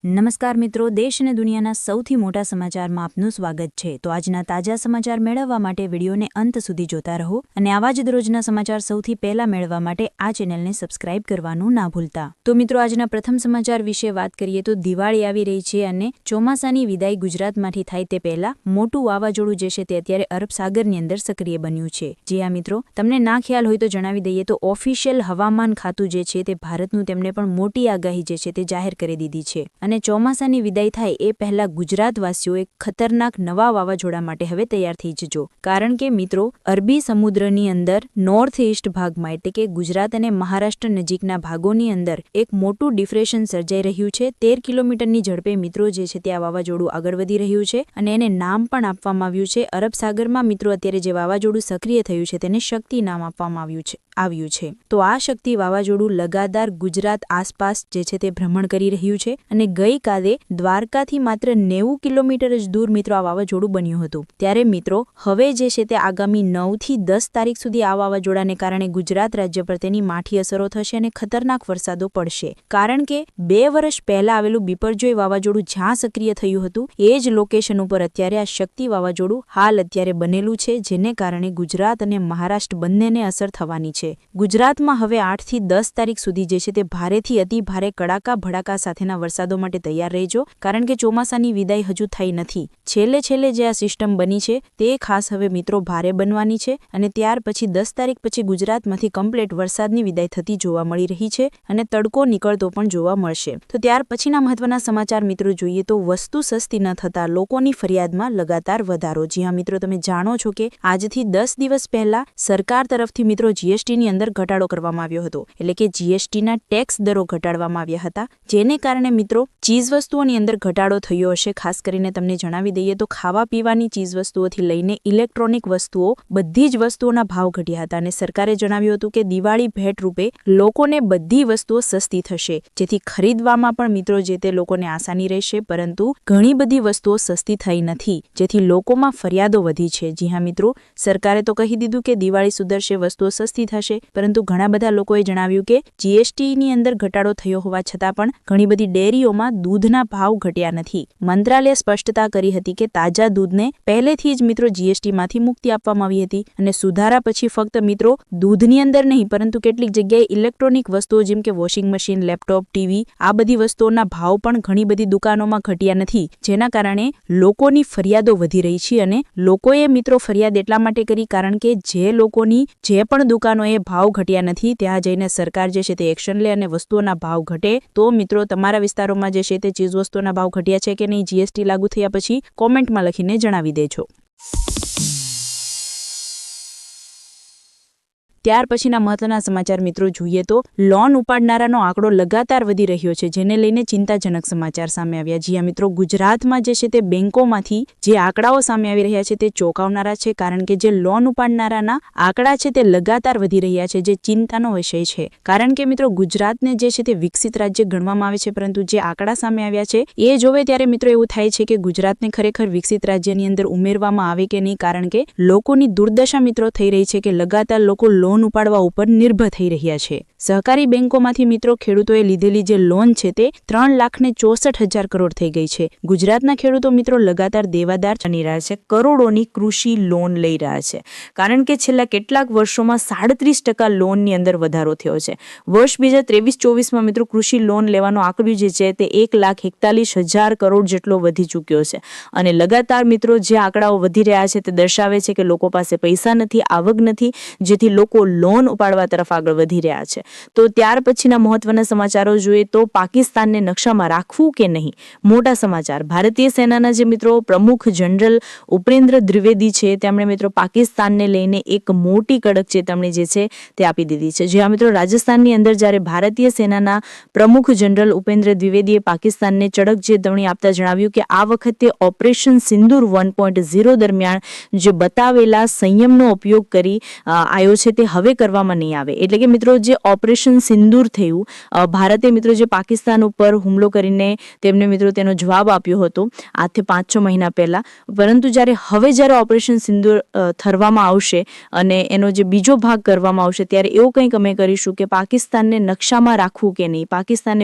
નમસ્કાર મિત્રો, દેશ અને દુનિયાના સૌથી મોટા સમાચારમાં આપનું સ્વાગત છે। તો આજના તાજા સમાચાર મેળવવા માટે વિડીયોને અંત સુધી જોતા રહો અને આવા જ દરરોજના સમાચાર સૌથી પહેલા મેળવવા માટે આ ચેનલને સબસ્ક્રાઇબ કરવાનું ના ભૂલતા। તો મિત્રો, આજના પ્રથમ સમાચાર વિશે વાત કરીએ તો દિવાળી આવી રહી છે અને ચોમાસાની વિદાય ગુજરાતમાંથી થાય તે પહેલા મોટું વાવાઝોડું જે છે તે અત્યારે અરબ સાગરની અંદર સક્રિય બન્યું છે। જી હા મિત્રો, તમને ના ખ્યાલ હોય તો જણાવી દઈએ તો ઓફિશિયલ હવામાન ખાતું જે છે તે ભારતનું તેમણે પણ મોટી આગાહી જે છે તે જાહેર કરી દીધી છે અને ચોમાસાની વિદાય થાય એ પહેલા ગુજરાતવાસીઓ એક ખતરનાક નવા વાવાઝોડા માટે હવે તૈયાર થઈ જજો। કારણ કે મિત્રો, અરબી સમુદ્રની અંદર નોર્થ ઇસ્ટ ભાગમાં એટલે કે ગુજરાત અને મહારાષ્ટ્ર નજીકના ભાગોની અંદર એક મોટું ડિપ્રેશન સર્જાઈ રહ્યું છે। 13 કિલોમીટરની ઝડપે મિત્રો જે છે તે આ વાવાઝોડું આગળ વધી રહ્યું છે અને એને નામ પણ આપવામાં આવ્યું છે અરબ સાગરમાં। મિત્રો, અત્યારે જે વાવાઝોડું સક્રિય થયું છે તેને શક્તિ નામ આપવામાં આવ્યું છે। તો આ શક્તિ વાવાઝોડું લગાતાર ગુજરાત આસપાસ જે છે તે ભ્રમણ કરી રહ્યું છે અને ગઈકાલે દ્વારકાથી માત્ર 90 કિલોમીટર જ દૂર મિત્રો આ વાવાઝોડું બન્યું હતું। ત્યારે મિત્રો, હવે જે છે તે આગામી 9 થી 10 તારીખ સુધી આ વાવાઝોડાને કારણે ગુજરાત રાજ્ય પર તેની માઠી અસરો થશે અને ખતરનાક વરસાદો પડશે। કારણ કે 2 વર્ષ પહેલા આવેલું બિપરજોય વાવાઝોડું જ્યાં સક્રિય થયું હતું એ જ લોકેશન ઉપર અત્યારે આ શક્તિ વાવાઝોડું હાલ અત્યારે બનેલું છે, જેને કારણે ગુજરાત અને મહારાષ્ટ્ર બંનેને અસર થવાની છે। ગુજરાતમાં હવે 8 થી 10 તારીખ સુધી જે છે તે ભારેથી અતિ ભારે કડાકા ભડાકા સાથેના વરસાદો માટે તૈયાર રહેજો। કારણ કે ચોમાસાની વિદાય હજુ થઈ નથી। છેલ્લે જે આ સિસ્ટમ બની છે તે ખાસ હવે મિત્રો ભારે બનવાની છે અને ત્યાર પછી 10 તારીખ પછી ગુજરાતમાંથી કમ્પ્લીટ વરસાદની વિદાય થતી જોવા મળી રહી છે અને તડકો નીકળતો પણ જોવા મળશે। તો ત્યાર પછીના મહત્વના સમાચાર મિત્રો જોઈએ તો વસ્તુ સસ્તી ન થતા લોકોની ફરિયાદમાં લગાતાર વધારો। જી હા મિત્રો, તમે જાણો છો કે આજથી 10 દિવસ પહેલા સરકાર તરફથી મિત્રો જીએસટીની અંદર ઘટાડો કરવામાં આવ્યો હતો, એટલે કે જીએસટીના ટેક્સ દરો ઘટાડવામાં આવ્યા હતા, જેને કારણે મિત્રો ચીજ વસ્તુઓની અંદર ઘટાડો થયો હશે। ખાસ કરીને તમને જણાવી દઈએ તો ખાવા પીવાની ચીજ વસ્તુઓથી લઈને ઇલેક્ટ્રોનિક વસ્તુઓ બધી જ વસ્તુઓના ભાવ ઘટ્યા હતા અને સરકારે જણાવ્યું હતું કે દિવાળી ભેટ રૂપે લોકોને બધી વસ્તુઓ સસ્તી થશે, જેથી ખરીદવામાં પણ મિત્રો જે તે લોકોને આસાની રહેશે। પરંતુ ઘણી બધી વસ્તુઓ સસ્તી થઈ નથી, જેથી લોકોમાં ફરિયાદો વધી છે। જી હા મિત્રો, સરકારે તો કહી દીધું કે દિવાળી સુધરશે, વસ્તુઓ સસ્તી થશે, પરંતુ ઘણા બધા લોકોએ જણાવ્યું કે જીએસટીની અંદર ઘટાડો થયો હોવા છતાં પણ ઘણી બધી ડેરીઓમાં દૂધના ભાવ ઘટ્યા નથી। મંત્રાલયે સ્પષ્ટતા કરી હતી કે તાજા દૂધને પહેલેથી જ મિત્રો જીએસટીમાંથી મુક્તિ આપવામાં આવી હતી અને સુધારા પછી ફક્ત મિત્રો દૂધની અંદર નહીં પરંતુ કેટલીક જગ્યાએ ઇલેક્ટ્રોનિક વસ્તુઓ જેમ કે વોશિંગ મશીન, લેપટોપ, ટીવી આ બધી વસ્તુઓના ભાવ પણ ઘણી બધી દુકાનોમાં ઘટ્યા નથી, જેના કારણે લોકોની ફરિયાદો વધી રહી છે। અને લોકોએ મિત્રો ફરિયાદ એટલા માટે કરી કારણ કે જે લોકોની જે પણ દુકાનોએ ભાવ ઘટ્યા નથી ત્યાં જઈને સરકાર જે છે તે એક્શન લે અને વસ્તુઓના ભાવ ઘટે। તો મિત્રો, તમારા વિસ્તારોમાં જે છે તે ચીજ વસ્તુઓના ભાવ ઘટ્યા છે કે નહીં જીએસટી લાગુ થયા પછી કોમેન્ટમાં લખીને જણાવી દેજો। ત્યાર પછીના મહત્વના સમાચાર મિત્રો જોઈએ તો લોન ઉપાડનારાનો આંકડો લગાતાર વધી રહ્યો છે, જેને લઈને ચિંતાજનક સમાચાર સામે આવ્યા। જી હા મિત્રો, ગુજરાતમાં જે છે તે બેંકોમાંથી જે આંકડાઓ સામે આવી રહ્યા છે તે ચોંકાવનારા છે, કારણ કે જે લોન ઉપાડનારાના આંકડા છે તે લગાતાર વધી રહ્યા છે, જે ચિંતાનો વિષય છે। કારણ કે મિત્રો, ગુજરાતને જે છે તે વિકસિત રાજ્ય ગણવામાં આવે છે, પરંતુ જે આંકડા સામે આવ્યા છે એ જોવે ત્યારે મિત્રો એવું થાય છે કે ગુજરાતને ખરેખર વિકસિત રાજ્યની અંદર ઉમેરવામાં આવે કે નહીં, કારણ કે લોકોની દુર્દશા મિત્રો થઈ રહી છે કે લગાતાર લોકો લોન ઉપાડવા ઉપર નિર્ભર થઈ રહ્યા છે। સહકારી બેંકોમાંથી મિત્રો ખેડૂતોએ લીધેલી જે લોન છે તે 3,64,000 કરોડ થઈ ગઈ છે। ગુજરાતના ખેડૂતો મિત્રો લગાતાર દેવાદાર બની રહ્યા છે, કરોડોની કૃષિ લોન લઈ રહ્યા છે, કારણ કે છેલ્લા કેટલાક વર્ષોમાં 37% લોનની અંદર વધારો થયો છે। વર્ષ 2023-24માં મિત્રો કૃષિ લોન લેવાનો આંકડો જે છે તે 1,41,000 કરોડ જેટલો વધી ચૂક્યો છે અને લગાતાર મિત્રો જે આંકડાઓ વધી રહ્યા છે તે દર્શાવે છે કે લોકો પાસે પૈસા નથી, આવક નથી, જેથી લોકો લોન ઉપાડવા તરફ આગળ વધી રહ્યા છે। તો ત્યાર પછીના મહત્વના સમાચારો જોઈએ તો પાકિસ્તાનને નકશામાં રાખવું કે નહીં, મોટા સમાચાર। ભારતીય સેનાના જે મિત્રો પ્રમુખ જનરલ ઉપેન્દ્ર દ્વિવેદી છે તેમણે મિત્રો પાકિસ્તાનને લઈને એક મોટી કડક ચેતવણી જે છે તે આપી દીધી છે। જ્યાં મિત્રો રાજસ્થાનની અંદર જ્યારે ભારતીય સેનાના પ્રમુખ જનરલ ઉપેન્દ્ર દ્વિવેદીએ પાકિસ્તાનને ચડક ચેતવણી આપતા જણાવ્યું કે આ વખતે ઓપરેશન સિંદૂર 1.0 દરમિયાન જે બતાવેલા સંયમનો ઉપયોગ કરી આવ્યો છે તે હવે કરવામાં નહીં આવે। એટલે કે મિત્રો જે ઓપરેશન સિંદૂર થયું, ભારતે મિત્રો જે પાકિસ્તાન ઉપર હુમલો કરીને તેમને મિત્રો તેનો જવાબ આપ્યો હતો આજથી 5-6 મહિના પહેલા, પરંતુ હવે ઓપરેશન સિંદૂર થરવામાં આવશે અને એનો જે બીજો ભાગ કરવામાં આવશે ત્યારે એવું કંઈક અમે કરીશું કે પાકિસ્તાનને નકશામાં રાખવું કે નહીં, પાકિસ્તાનને